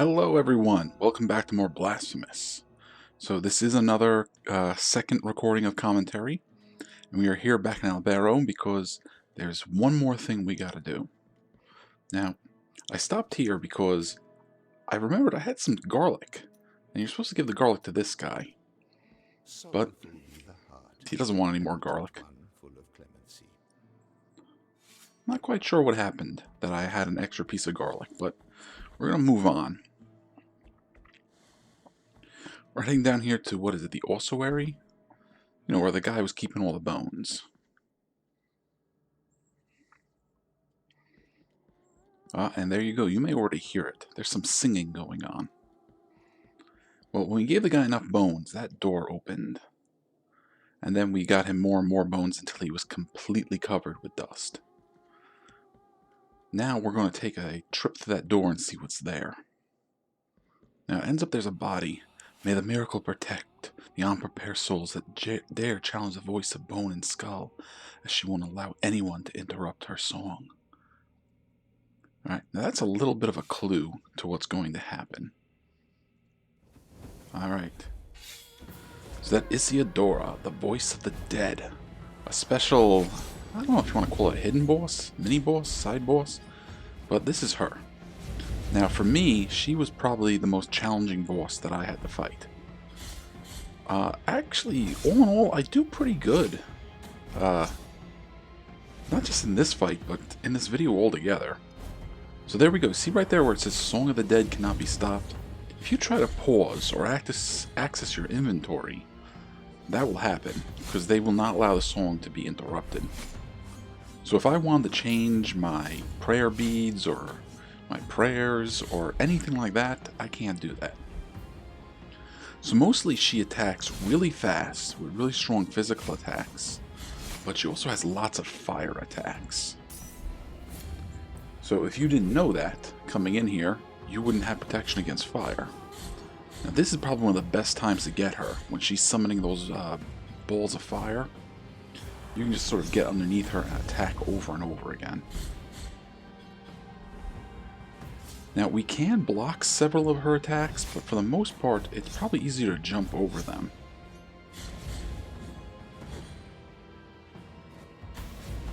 Hello everyone, welcome back to more Blasphemous. So this is another second recording of commentary, and we are here back in Albero because there's one more thing we gotta do. Now, I stopped here because I remembered I had some garlic, and you're supposed to give the garlic to this guy, but he doesn't want any more garlic. Not quite sure what happened that I had an extra piece of garlic, but we're gonna move on. We're heading down here to, what is it, the ossuary? You know, where the guy was keeping all the bones. And there you go. You may already hear it. There's some singing going on. Well, when we gave the guy enough bones, that door opened. And then we got him more and more bones until he was completely covered with dust. Now we're going to take a trip to that door and see what's there. Now it ends up there's a body. May the miracle protect the unprepared souls that dare challenge the voice of bone and skull, as she won't allow anyone to interrupt her song. Alright, now that's a little bit of a clue to what's going to happen. Alright. So that Isidora, the voice of the dead. A special, I don't know if you want to call it a hidden boss, mini boss, side boss, but this is her. Now for me, she was probably the most challenging boss that I had to fight. Actually, all in all, I do pretty good. Not just in this fight, but in this video altogether. So there we go. See right there where it says Song of the Dead cannot be stopped? If you try to pause or access your inventory, that will happen, because they will not allow the song to be interrupted. So if I wanted to change my prayer beads or my prayers or anything like that, I can't do that. So mostly she attacks really fast with really strong physical attacks, but she also has lots of fire attacks. So if you didn't know that, coming in here, you wouldn't have protection against fire. Now this is probably one of the best times to get her, when she's summoning those balls of fire. You can just sort of get underneath her and attack over and over again. Now we can block several of her attacks, but for the most part it's probably easier to jump over them.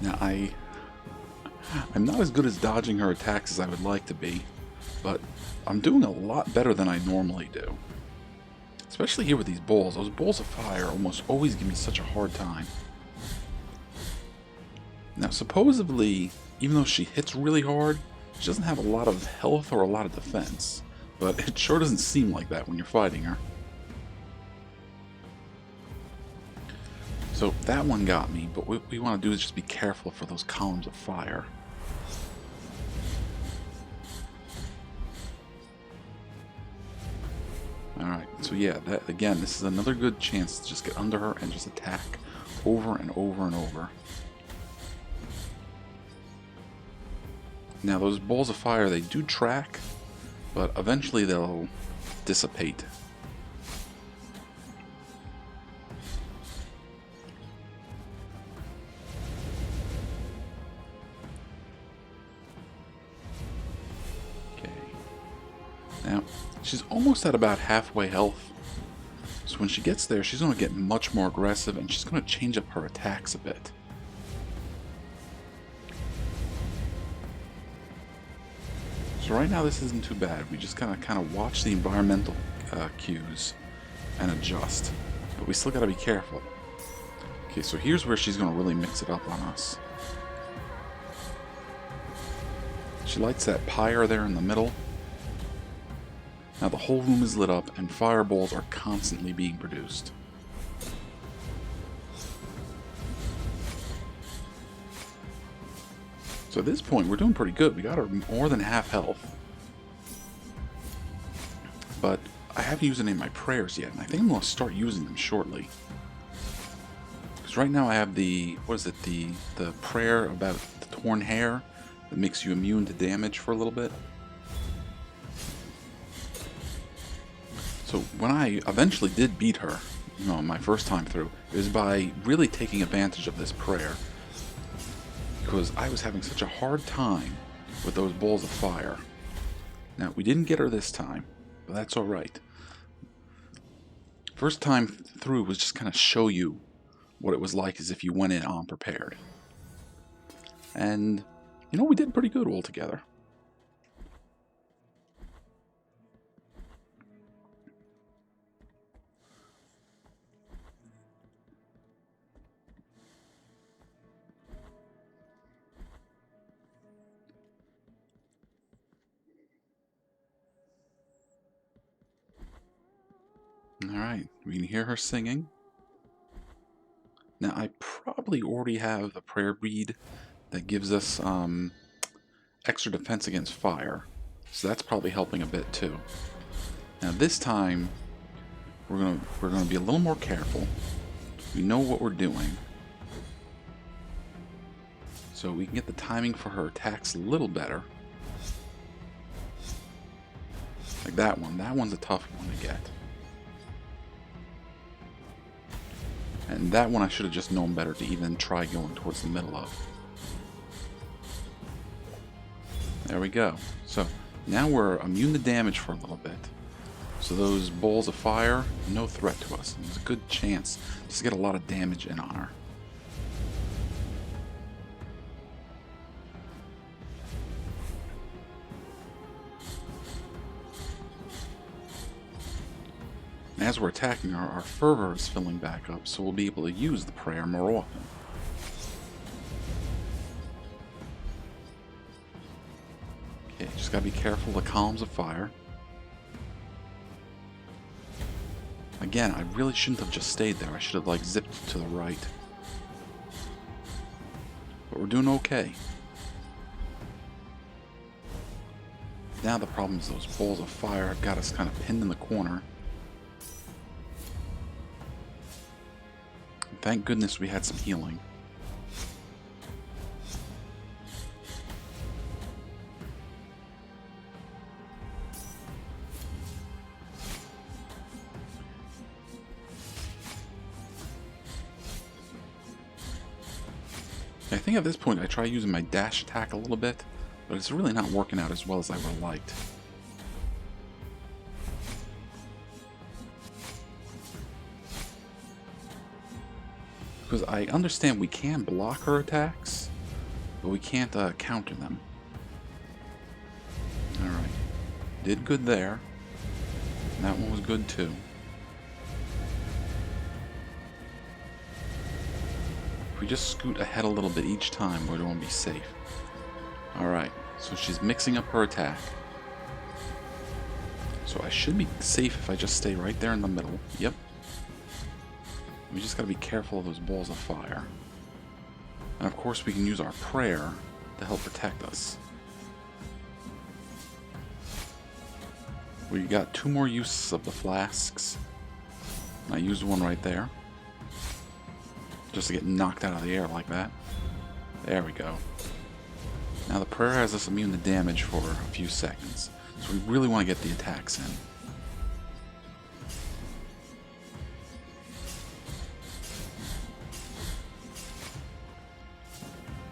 Now I'm not as good as dodging her attacks as I would like to be, but I'm doing a lot better than I normally do. Especially here with these balls. Those balls of fire almost always give me such a hard time. Now supposedly, even though she hits really hard, she doesn't have a lot of health or a lot of defense, but it sure doesn't seem like that when you're fighting her. So that one got me, but what we want to do is just be careful for those columns of fire. Alright, so yeah, that again, this is another good chance to just get under her and just attack over and over and over. Now those balls of fire, they do track, but eventually they'll dissipate. Okay. Now, she's almost at about halfway health. So when she gets there, she's going to get much more aggressive and she's going to change up her attacks a bit. So right now this isn't too bad. We just gotta kind of watch the environmental cues and adjust. But we still gotta be careful. Okay, so here's where she's gonna really mix it up on us. She lights that pyre there in the middle. Now the whole room is lit up and fireballs are constantly being produced. So at this point, we're doing pretty good. We got her more than half health. But I haven't used any of my prayers yet, and I think I'm going to start using them shortly. Because right now I have the, what is it, the prayer about the torn hair that makes you immune to damage for a little bit. So when I eventually did beat her, you know, my first time through, it was by really taking advantage of this prayer. Because I was having such a hard time with those balls of fire. Now, we didn't get her this time, but that's alright. First time through was just kind of show you what it was like as if you went in unprepared. And, you know, we did pretty good altogether. Alright, we can hear her singing. Now, I probably already have the prayer bead that gives us extra defense against fire, so that's probably helping a bit too. Now, this time, we're gonna be a little more careful. We know what we're doing, so we can get the timing for her attacks a little better. Like that one. That one's a tough one to get. And that one I should have just known better to even try going towards the middle of. There we go. So now we're immune to damage for a little bit. So those balls of fire, no threat to us. There's a good chance just to get a lot of damage in on her. And as we're attacking her, our fervor is filling back up, so we'll be able to use the prayer more often. Okay, just gotta be careful of the columns of fire. Again, I really shouldn't have just stayed there. I should have, like, zipped to the right. But we're doing okay. Now the problem is those balls of fire have got us kind of pinned in the corner. And thank goodness we had some healing. I think at this point I try using my dash attack a little bit, but it's really not working out as well as I would have liked. Because I understand we can block her attacks, but we can't counter them. Alright. Did good there. And that one was good too. If we just scoot ahead a little bit each time, we're going to be safe. Alright, so she's mixing up her attack. So I should be safe if I just stay right there in the middle. Yep. We just gotta be careful of those balls of fire. And of course we can use our prayer to help protect us. We got 2 more uses of the flasks. I used one right there. Just to get knocked out of the air like that. There we go. Now the prayer has us immune to damage for a few seconds. So we really want to get the attacks in.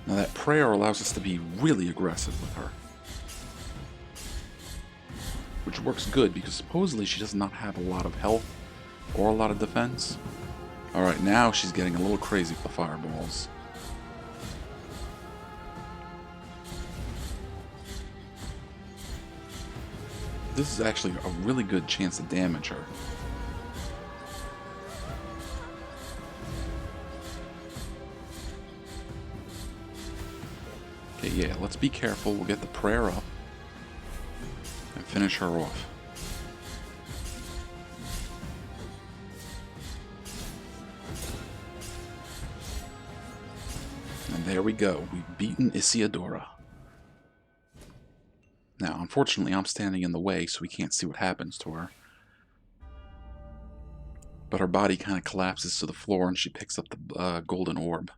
Now that prayer allows us to be really aggressive with her. Which works good because supposedly she does not have a lot of health or a lot of defense. Alright, now she's getting a little crazy with the fireballs. This is actually a really good chance to damage her. Okay, yeah, let's be careful. We'll get the prayer up and finish her off. And there we go. We've beaten Isidora. Now, unfortunately, I'm standing in the way, so we can't see what happens to her. But her body kind of collapses to the floor, and she picks up the golden orb,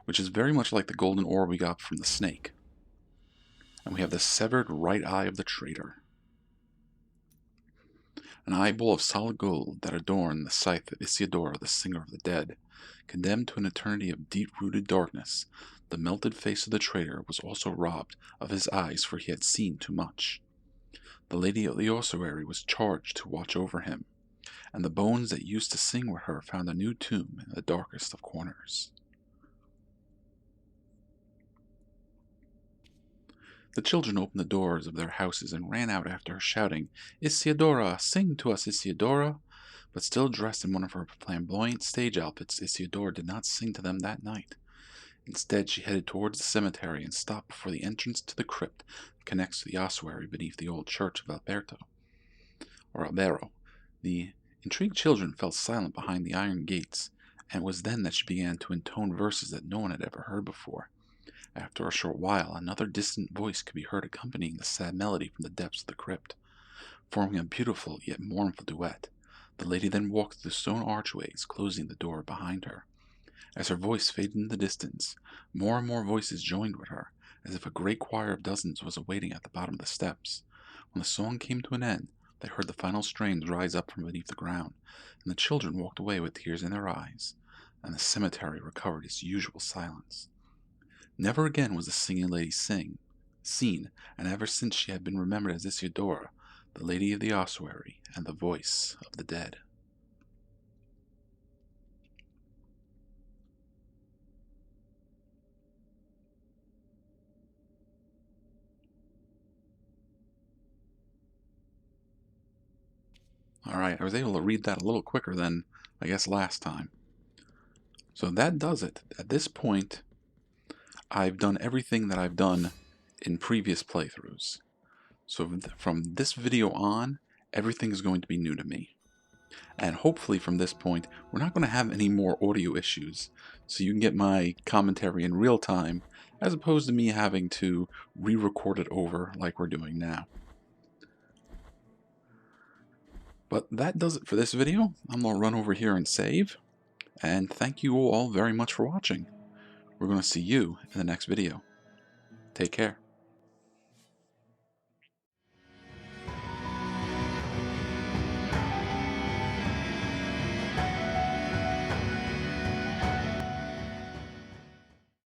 which is very much like the golden orb we got from the snake. And we have the severed right eye of the traitor. An eyeball of solid gold that adorned the scythe of Isidora, the singer of the dead. Condemned to an eternity of deep-rooted darkness, the melted face of the traitor was also robbed of his eyes, for he had seen too much. The lady of the ossuary was charged to watch over him, and the bones that used to sing with her found a new tomb in the darkest of corners. The children opened the doors of their houses and ran out after her, shouting, "Isidora! Sing to us, Isidora!" But still dressed in one of her flamboyant stage outfits, Isidora did not sing to them that night. Instead, she headed towards the cemetery and stopped before the entrance to the crypt that connects to the ossuary beneath the old church of Albero. The intrigued children fell silent behind the iron gates, and it was then that she began to intone verses that no one had ever heard before. After a short while, another distant voice could be heard accompanying the sad melody from the depths of the crypt, forming a beautiful yet mournful duet. The lady then walked through the stone archways, closing the door behind her. As her voice faded in the distance, more and more voices joined with her, as if a great choir of dozens was awaiting at the bottom of the steps. When the song came to an end, they heard the final strains rise up from beneath the ground, and the children walked away with tears in their eyes, and the cemetery recovered its usual silence. Never again was the singing lady seen, and ever since she had been remembered as Isidora, the lady of the ossuary, and the voice of the dead. Alright, I was able to read that a little quicker than, I guess, last time. So that does it. At this point, I've done everything that I've done in previous playthroughs. So from this video on, everything is going to be new to me. And hopefully from this point, we're not going to have any more audio issues, so you can get my commentary in real time, as opposed to me having to re-record it over like we're doing now. But that does it for this video. I'm going to run over here and save, and thank you all very much for watching. We're going to see you in the next video. Take care.